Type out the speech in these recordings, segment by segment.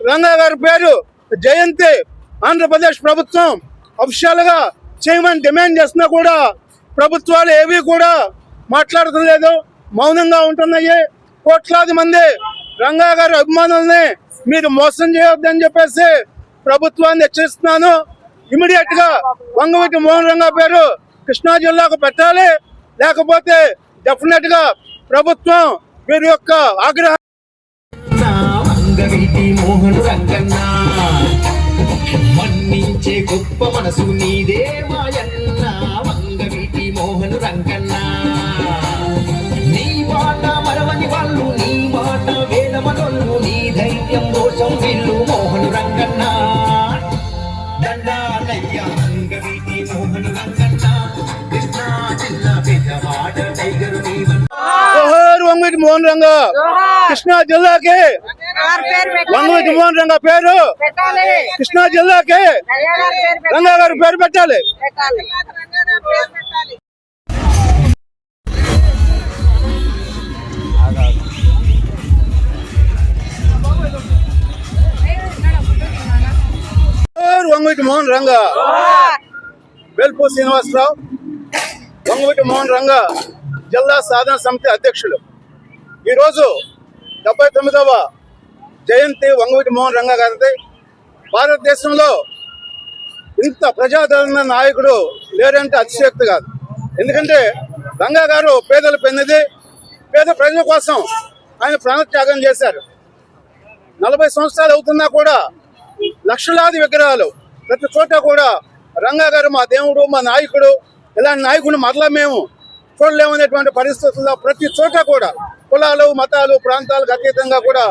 రంగా గారి పేరు జయంతి ఆంధ్రప్రదేశ్ ప్రభుత్వం అఫీషియల్ గా చేయమని డిమాండ్ చేస్తున్నా కూడా ప్రభుత్వాలు ఏవి కూడా మాట్లాడటం లేదు, మౌనంగా ఉంటున్నాయి. కోట్లాది మంది రంగా గారి అభిమానుల్ని మీరు మోసం చేయొద్దని చెప్పేసి ప్రభుత్వాన్ని హెచ్చరిస్తున్నాను. ఇమీడియట్ గా వంగవీటి మోహన్ రంగా పేరు కృష్ణా జిల్లాకు పెట్టాలి, లేకపోతే డెఫినెట్ గా ప్రభుత్వం వీరి యొక్క ఆగ్రహం. వంగవీటి మోహన్ రంగన్న మన్నించే గొప్ప మనసు నీదే మాయన్న. వంగవీటి మోహన్ రంగన్న నీ మాట మరవని వాళ్ళు, నీ మాట వేదమనొల్లు, నీ ధైర్యం దోషం వీళ్ళు మోహన్ రంగన్న. దండాలయ్య వంగవీటి మోహన్ రంగన్న, కృష్ణా జిల్లా పెద్దవాడ టైగరు నీవన్న. వంగవీటి మోహన్ రంగా కృష్ణా జిల్లాకి వంగవీటి మోహన్ రంగా పేరు కృష్ణా జిల్లాకి రంగా గారి పేరు పెట్టాలి. వంగవీటి మోహన్ రంగా, వెల్పూ శ్రీనివాసరావు, వంగవీటి మోహన్ రంగా జిల్లా సాధన సమితి అధ్యక్షులు. ఈరోజు 79వ జయంతి వంగవీటి మోహన్ రంగా గారిది. భారతదేశంలో ఇంత ప్రజాదరణ నాయకుడు లేరంటే అతిశయోక్తి కాదు. ఎందుకంటే రంగా గారు పేదల పెన్నిది, పేద ప్రజల కోసం ఆయన ప్రాణత్యాగం చేశారు. 40 సంవత్సరాలు అవుతున్నా కూడా లక్షలాది విగ్రహాలు ప్రతి చోట కూడా రంగా గారు మా దేవుడు, మా నాయకుడు, ఇలాంటి నాయకుడిని మరలా మేము చూడలేమనేటువంటి పరిస్థితుల్లో ప్రతి చోట కూడా కులాలు, మతాలు, ప్రాంతాలకు అతీతంగా కూడా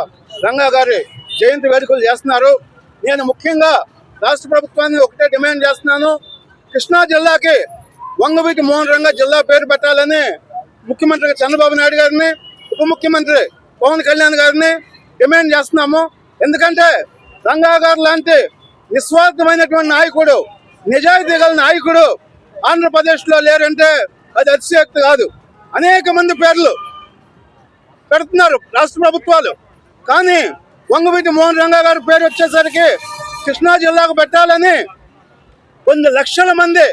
రంగా గారి జయంతి వేడుకలు చేస్తున్నారు. నేను ముఖ్యంగా రాష్ట్ర ప్రభుత్వాన్ని ఒకటే డిమాండ్ చేస్తున్నాను, కృష్ణా జిల్లాకి వంగవీటి మోహన్ రంగా జిల్లా పేరు పెట్టాలని ముఖ్యమంత్రి చంద్రబాబు నాయుడు గారిని, ఉప ముఖ్యమంత్రి పవన్ కళ్యాణ్ గారిని డిమాండ్ చేస్తున్నాము. ఎందుకంటే రంగా గారు లాంటి నిస్వార్థమైనటువంటి నాయకుడు, నిజాయితీ గల నాయకుడు ఆంధ్రప్రదేశ్లో లేరంటే అది అతిశయోక్తి కాదు. అనేక మంది పేర్లు పెడుతున్నారు రాష్ట్ర ప్రభుత్వాలు, కానీ వంగవీటి మోహన్ రంగా గారి పేరు వచ్చేసరికి కృష్ణా జిల్లాకు పెట్టాలని కొన్ని లక్షల మంది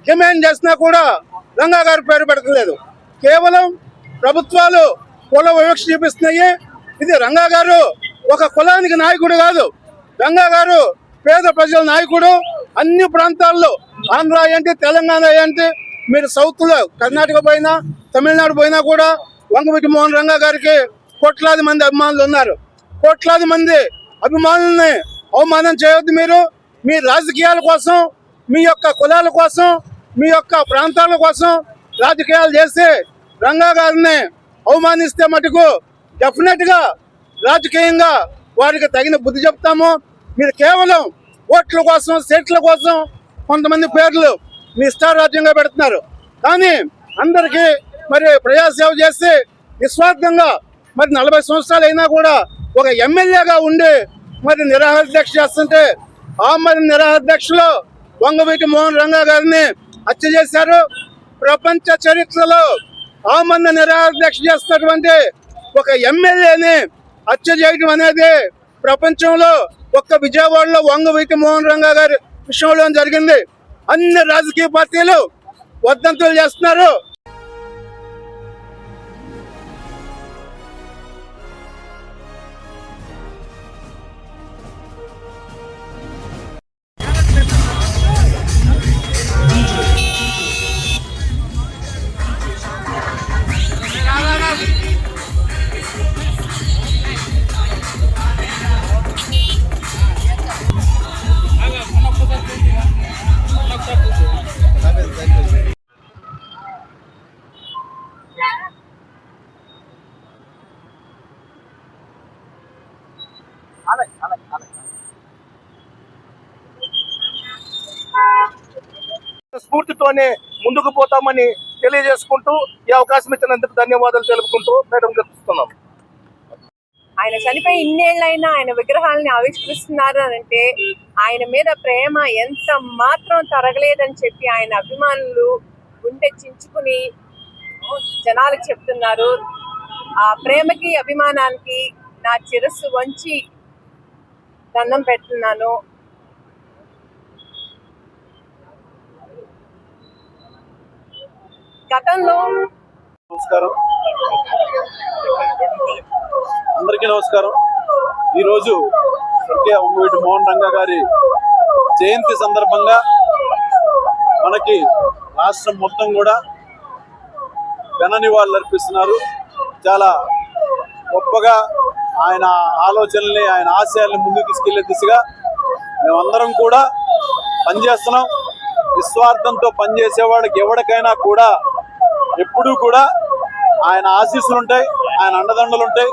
డిమాండ్ చేసినా కూడా రంగా గారి పేరు పెట్టలేదు. కేవలం ప్రభుత్వాలు కుల వివక్ష చూపిస్తున్నాయి. ఇది రంగా గారు ఒక కులానికి నాయకుడు కాదు, రంగా గారు పేద ప్రజల నాయకుడు. అన్ని ప్రాంతాల్లో ఆంధ్ర ఏంటి, తెలంగాణ ఏంటి, మీరు సౌత్ లో కర్ణాటక పోయినా, తమిళనాడు పోయినా కూడా వంగవీటి మోహన్ రంగా గారికి కోట్లాది మంది అభిమానులు ఉన్నారు. కోట్లాది మంది అభిమానుల్ని అవమానం చేయవద్దు. మీరు మీ రాజకీయాల కోసం, మీ యొక్క కులాల కోసం, మీ యొక్క ప్రాంతాల కోసం రాజకీయాలు చేసి రంగా గారిని అవమానిస్తే మటుకు డెఫినెట్ గా రాజకీయంగా వారికి తగిన బుద్ధి చెప్తాము. మీరు కేవలం ఓట్ల కోసం, సీట్ల కోసం కొంతమంది పేర్లు మీ ఇష్టారాజ్యంగా పెడుతున్నారు. కానీ అందరికీ మరి ప్రజాసేవ చేసి నిస్వార్థంగా మరి 40 సంవత్సరాలు అయినా కూడా ఒక ఎమ్మెల్యేగా ఉండి మరి నిరాహార దీక్ష చేస్తుంటే ఆ మరి నిరాహార దీక్షలో వంగవీటి మోహన్ రంగా గారిని హత్య చేశారు. ప్రపంచ చరిత్రలో ఆ మంది నిరాహార దీక్ష చేస్తున్నటువంటి ఒక ఎమ్మెల్యేని హత్య చేయడం అనేది ప్రపంచంలో ఒక్క విజయవాడలో వంగవీటి మోహన్ రంగా గారి విషయంలో జరిగింది. అన్ని రాజకీయ పార్టీలు వద్దంతులు చేస్తున్నారు. స్ఫూర్తితోనే ముందుకు పోతామని తెలియజేసుకుంటూ ఈ అవకాశం ఇచ్చినందుకు ధన్యవాదాలు తెలుపుకుంటూ మేడం చెప్తున్నాం. ఆయన చనిపోయి ఇన్నేళ్ళైనా ఆయన విగ్రహాలని ఆవిష్కరిస్తున్నారు అని అంటే ఆయన మీద ప్రేమ ఎంత మాత్రం తరగలేదని చెప్పి ఆయన అభిమానులు గుండె చించుకుని జనాలకు చెప్తున్నారు. ఆ ప్రేమకి అభిమానానికి నా శిరస్సు వంచి దండం పెడుతున్నాను. గతంలో నమస్కారం, అందరికీ నమస్కారం. ఈరోజు స్వర్గీయ వంగవీటి మోహన్ రంగా గారి జయంతి సందర్భంగా మనకి రాష్ట్రం మొత్తం కూడా ఘన నివాళులు అర్పిస్తున్నారు. చాలా గొప్పగా ఆయన ఆలోచనల్ని, ఆయన ఆశయాల్ని ముందుకు తీసుకెళ్లే దిశగా మేమందరం కూడా పనిచేస్తున్నాం. నిస్వార్థంతో పనిచేసే వాళ్ళకి ఎవరికైనా కూడా ఎప్పుడూ కూడా ఆయన ఆశీస్సులు ఉంటాయి, ఆయన అండదండలు ఉంటాయి.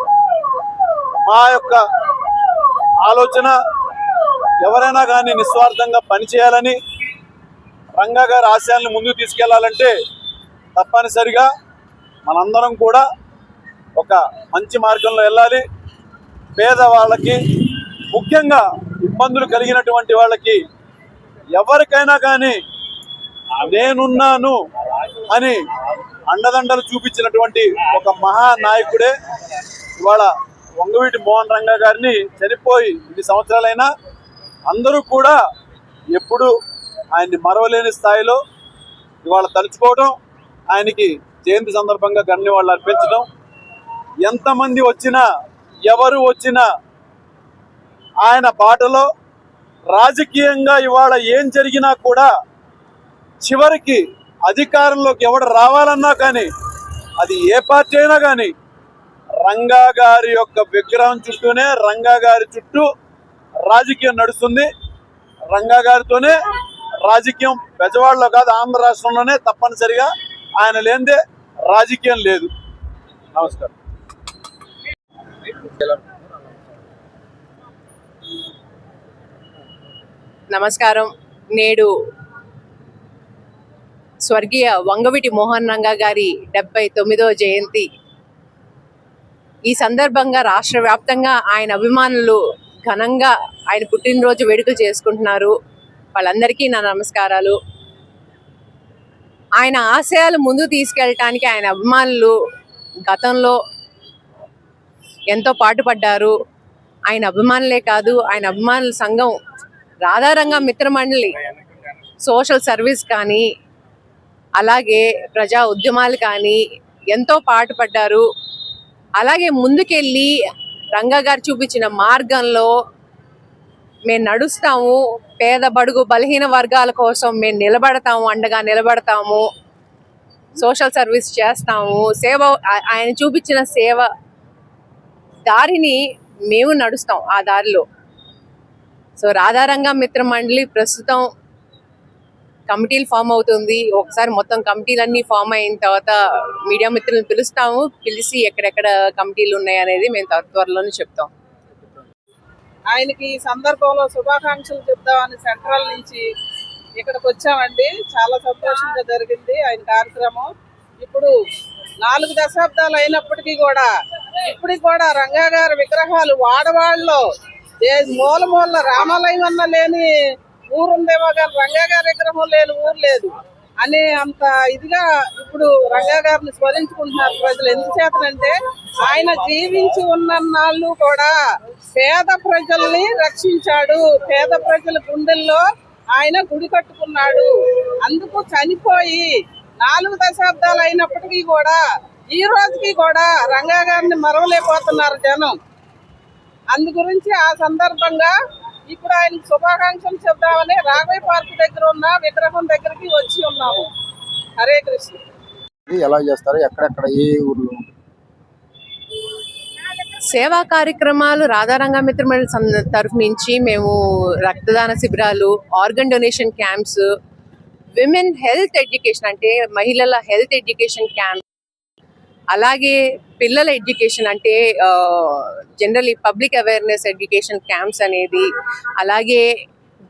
మా యొక్క ఆలోచన ఎవరైనా కానీ నిస్వార్థంగా పనిచేయాలని, రంగా గారి ఆశయాలను ముందుకు తీసుకెళ్లాలంటే తప్పనిసరిగా మనందరం కూడా ఒక మంచి మార్గంలో వెళ్ళాలి. పేదవాళ్ళకి, ముఖ్యంగా ఇబ్బందులు కలిగినటువంటి వాళ్ళకి ఎవరికైనా కానీ నేనున్నాను అని అండదండలు చూపించినటువంటి ఒక మహానాయకుడే ఇవాళ వంగవీటి మోహన్ రంగా గారిని చనిపోయి 2 సంవత్సరాలైనా అందరూ కూడా ఎప్పుడు ఆయన్ని మరవలేని స్థాయిలో ఇవాళ తలుచుకోవడం, ఆయనకి జయంతి సందర్భంగా ఘన నివాళులు అర్పించడం. ఎంతమంది వచ్చినా, ఎవరు వచ్చినా ఆయన బాటలో రాజకీయంగా ఇవాళ ఏం జరిగినా కూడా చివరికి అధికారంలోకి ఎవడు రావాలన్నా కానీ, అది ఏ పార్టీ అయినా కానీ, రంగా గారి యొక్క విగ్రహం చుట్టూనే, రంగా గారి చుట్టూ రాజకీయం నడుస్తుంది. రంగా గారితోనే రాజకీయం బెజవాడలో కాదు, ఆంధ్ర రాష్ట్రంలోనే తప్పనిసరిగా ఆయన లేనిదే రాజకీయం లేదు. నమస్కారం. నమస్కారం. నేడు స్వర్గీయ వంగవీటి మోహన్ రంగా గారి 79వ జయంతి. ఈ సందర్భంగా రాష్ట్ర వ్యాప్తంగా ఆయన అభిమానులు ఘనంగా ఆయన పుట్టినరోజు వేడుకలు చేసుకుంటున్నారు. వాళ్ళందరికీ నా నమస్కారాలు. ఆయన ఆశయాలు ముందుకు తీసుకెళ్ళటానికి ఆయన అభిమానులు గతంలో ఎంతో పాటుపడ్డారు. ఆయన అభిమానులే కాదు, ఆయన అభిమానుల సంఘం రాధారంగా మిత్రమండలి సోషల్ సర్వీస్ కానీ, అలాగే ప్రజా ఉద్యమాలు కానీ ఎంతో పాటుపడ్డారు. అలాగే ముందుకెళ్ళి రంగా గారు చూపించిన మార్గంలో మేము నడుస్తాము. పేద బడుగు బలహీన వర్గాల కోసం మేము నిలబడతాము, అండగా నిలబడతాము, సోషల్ సర్వీస్ చేస్తాము. సేవ, ఆయన చూపించిన సేవ దారిని మేము నడుస్తాం, ఆ దారిలో. సో రాధారంగా మిత్ర మండలి ప్రస్తుతం కమిటీలు ఫామ్ అవుతుంది. ఒకసారి మొత్తం కమిటీలన్నీ ఫామ్ అయిన తర్వాత మీడియా మిత్రులను పిలుస్తాము. పిలిచి ఎక్కడెక్కడ కమిటీలు ఉన్నాయి అనేది మేము త్వరలోనే చెప్తాం. ఆయనకి ఈ సందర్భంలో శుభాకాంక్షలు చెప్దామని సెంట్రల్ నుంచి ఇక్కడికి వచ్చామండి. చాలా సంతోషంగా జరిగింది ఆయన కార్యక్రమం. ఇప్పుడు 4 దశాబ్దాలు అయినప్పటికీ కూడా ఇప్పటికి కూడా రంగా గారి విగ్రహాలు వాడవాళ్ళలో మూల మూల రామాలయం అన్న లేని ఊరుందేమో కానీ రంగా గారి విగ్రహం లేని ఊరు లేదు అనే అంత ఇదిగా ఇప్పుడు రంగా గారిని స్మరించుకుంటున్నారు ప్రజలు. ఎందుచేతనంటే ఆయన జీవించి ఉన్నన్నాళ్ళు కూడా పేద ప్రజల్ని రక్షించాడు, పేద ప్రజల గుండెల్లో ఆయన గుడి కట్టుకున్నాడు. అందుకు చనిపోయి 4 దశాబ్దాలు అయినప్పటికీ కూడా ఈ రోజుకి కూడా రంగా గారిని మరవలేకపోతున్నారు జనం. అందు గురించి ఆ సందర్భంగా ఇప్పుడు ఆయనకు శుభాకాంక్షలు చెప్దామని రాఘవయ్య పార్క్ దగ్గర ఉన్న విగ్రహం దగ్గరికి వచ్చి ఉన్నాము. హరే కృష్ణ. ఎలా చేస్తారు, ఎక్కడెక్కడ, ఏ ఊర్లో? సేవా కార్యక్రమాలు రాధారంగా మిత్రమండలి తరఫు నుంచి మేము రక్తదాన శిబిరాలు, organ donation camps, women health education అంటే మహిళల హెల్త్ ఎడ్యుకేషన్ క్యాంప్, అలాగే పిల్లల ఎడ్యుకేషన్ అంటే generally public awareness education camps అనేది, అలాగే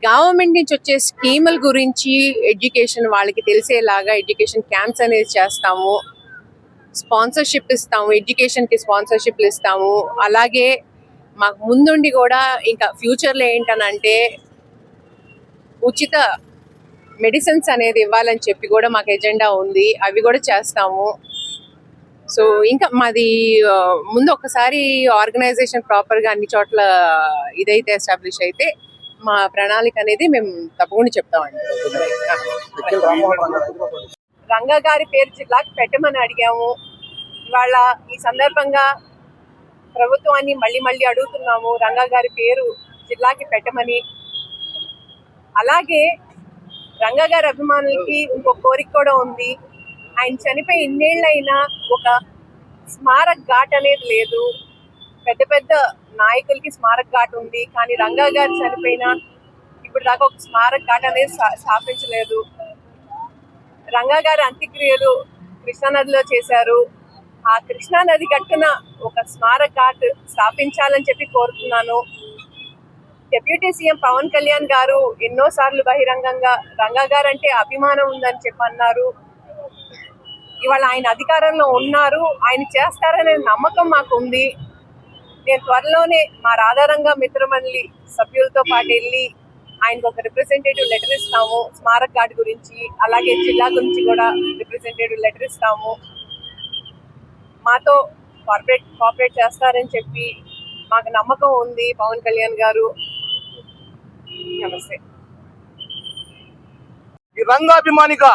గవర్నమెంట్ నుంచి వచ్చే స్కీముల గురించి ఎడ్యుకేషన్ వాళ్ళకి తెలిసేలాగా ఎడ్యుకేషన్ క్యాంప్స్ అనేది చేస్తాము. స్పాన్సర్షిప్ ఇస్తాము, ఎడ్యుకేషన్కి స్పాన్సర్షిప్లు ఇస్తాము. అలాగే మాకు ముందుండి కూడా ఇంకా ఫ్యూచర్లో ఏంటనంటే ఉచిత మెడిసిన్స్ అనేది ఇవ్వాలని చెప్పి కూడా మాకు ఎజెండా ఉంది. అవి కూడా చేస్తాము. సో ఇంకా మాది ముందు ఒకసారి ఆర్గనైజేషన్ ప్రాపర్గా అన్ని చోట్ల ఇదైతే ఎస్టాబ్లిష్ అయితే మా ప్రణాళిక అనేది మేము తప్పకుండా చెప్తామండి. రంగా గారి పేరు జిల్లాకి పెట్టమని అడిగాము. ఇవాళ ఈ సందర్భంగా ప్రభుత్వాన్ని మళ్ళీ మళ్ళీ అడుగుతున్నాము రంగా గారి పేరు జిల్లాకి పెట్టమని. అలాగే రంగా గారి అభిమానులకి ఇంకో కోరిక కూడా ఉంది. ఆయన చనిపోయి ఇన్నేళ్ళైనా ఒక స్మారక ఘాట్ అనేది లేదు. పెద్ద పెద్ద నాయకులకి స్మారక ఘాట్ ఉంది, కానీ రంగా గారు చనిపోయినా ఇప్పుడు దాకా ఒక స్మారక ఘాట్ అనేది స్థాపించలేదు. రంగా గారి అంత్యక్రియలు కృష్ణానదిలో చేశారు. ఆ కృష్ణానది గట్టున ఒక స్మారక ఘాట్ స్థాపించాలని చెప్పి కోరుతున్నాను. డిప్యూటీ సీఎం పవన్ కళ్యాణ్ గారు ఎన్నోసార్లు బహిరంగంగా రంగా గారు అంటే అభిమానం ఉందని చెప్పి అన్నారు. ఇవాళ ఆయన అధికారంలో ఉన్నారు, ఆయన చేస్తారనే నమ్మకం మాకు ఉంది. నేను త్వరలోనే మా రాధారంగ మిత్రమండలి సభ్యులతో పాటు వెళ్ళి ఆయనకు ఒక రిప్రజెంటేటివ్ లెటర్ ఇస్తాము స్మారక ఘాట్ గురించి. అలాగే జిల్లా గురించి కూడా రిప్రజెంటేటివ్ లెటర్ ఇస్తాము. మాతో కోఆపరేట్ చేస్తారని చెప్పి మాకు నమ్మకం ఉంది పవన్ కళ్యాణ్ గారు. నమస్తే. ఈ రంగాభిమానిగా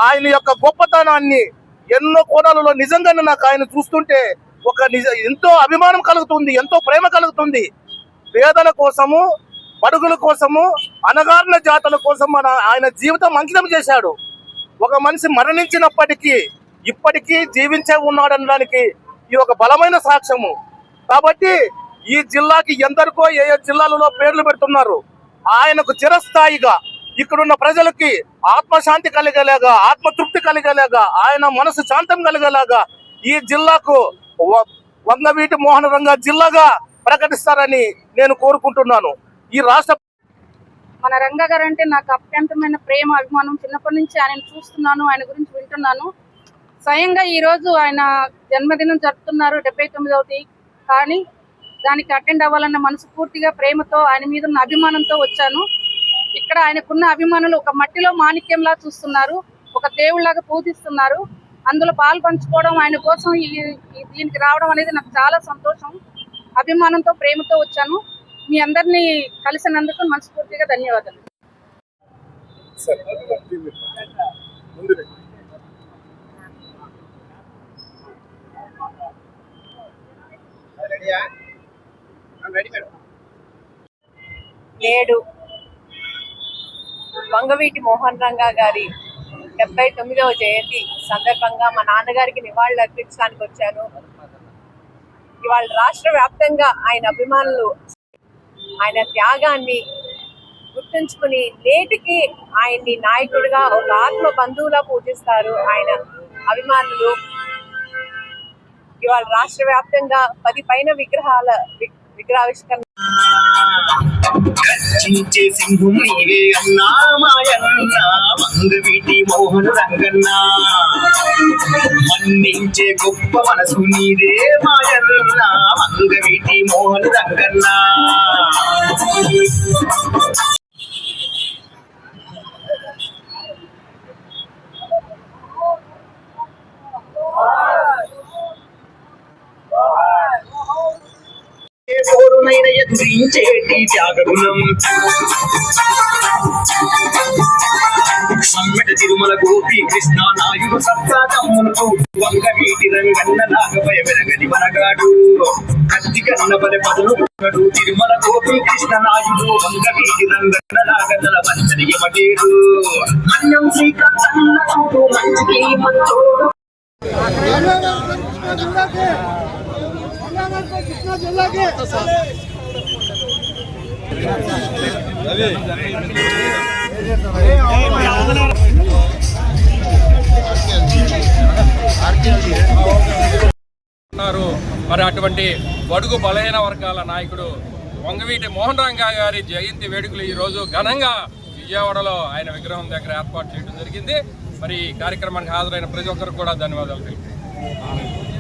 ఆయన యొక్క గొప్పతనాన్ని ఎన్నో కోణాలలో నిజంగానే నాకు ఆయన చూస్తుంటే ఎంతో అభిమానం కలుగుతుంది, ఎంతో ప్రేమ కలుగుతుంది. పేదల కోసము, బడుగుల కోసము, అణగారిన జాతుల కోసం ఆయన జీవితం అంకితం చేశాడు. ఒక మనిషి మరణించినప్పటికీ ఇప్పటికీ జీవించే ఉన్నాడనడానికి ఇది ఒక బలమైన సాక్ష్యము. కాబట్టి ఈ జిల్లాకి ఎందరికో ఏ జిల్లాలలో పేర్లు పెడుతున్నారు. ఆయనకు చిరస్థాయిగా ఇక్కడున్న ప్రజలకి ఆత్మశాంతి కలిగేలాగా, ఆత్మతృప్తి కలిగేలాగా, ఆయన మనసు శాంతం కలిగేలాగా ఈ జిల్లాకు వంగవీటి మోహన రంగా జిల్లాగా ప్రకటిస్తారని నేను కోరుకుంటున్నాను. ఈ రాష్ట్ర మన రంగా గారు అంటే నాకు అత్యంతమైన ప్రేమ, అభిమానం. చిన్నప్పటి నుంచి ఆయన చూస్తున్నాను, ఆయన గురించి వింటున్నాను. స్వయంగా ఈరోజు ఆయన జన్మదినం జరుపుతున్నారు, 79వ. కానీ దానికి అటెండ్ అవ్వాలన్న మనస్ఫూర్తిగా ప్రేమతో ఆయన మీద ఉన్న అభిమానంతో వచ్చాను. ఇక్కడ ఆయనకున్న అభిమానులు ఒక మట్టిలో మాణిక్యంలా చూస్తున్నారు, ఒక దేవుళ్లాగా పూజిస్తున్నారు. అందులో పాలు పంచుకోవడం, ఆయన కోసం దీనికి రావడం అనేది నాకు చాలా సంతోషం. అభిమానంతో ప్రేమతో వచ్చాను. మీ అందరినీ కలిసినందుకు మనస్ఫూర్తిగా ధన్యవాదాలు. నేడు వంగవీటి మోహన్ రంగా గారి 79వ జయంతి సందర్భంగా మా నాన్నగారికి నివాళులు అర్పించడానికి వచ్చాను. ఇవాళ రాష్ట్ర వ్యాప్తంగా ఆయన అభిమానులు ఆయన త్యాగాన్ని గుర్తుంచుకుని నేటికి ఆయన్ని నాయకుడిగా ఒక ఆత్మ బంధువులా పూజిస్తారు ఆయన అభిమానులు. ఇవాళ రాష్ట్ర వ్యాప్తంగా 10 పైన విగ్రహావిష్కరణ. రచించే సింహం నీవే అన్నా మాయన్న వంగవీటి మోహన రంగన్న, మన్నించే గొప్ప మనసు నీదే మాయన్న వంగవీటి మోహన రంగన్న. పోరునైన ఎదురించేటి త్యాగగుణం, సమ్మెట తిరుమల గోపి కృష్ణ నాయుడు సత్తాదమ్ములు వంగవీటి రంగన్న నాగపయ వెరగని మనగాడు, కత్తి కన్న బలె పదులు తిరుమల గోపి కృష్ణ నాయుడు వంగవీటి రంగన్న నాగదల వంచని యమటేడు, మన్యం శ్రీకాంతన్న చూడు మంచికి మంచోడు. మరి అటువంటి బడుగు బలహీన వర్గాల నాయకుడు వంగవీటి మోహన్ రంగా గారి జయంతి వేడుకలు ఈరోజు ఘనంగా విజయవాడలో ఆయన విగ్రహం దగ్గర ఏర్పాటు చేయడం జరిగింది. మరి ఈ కార్యక్రమానికి హాజరైన ప్రతి ఒక్కరికి కూడా ధన్యవాదాలు తెలుపుతున్నాను.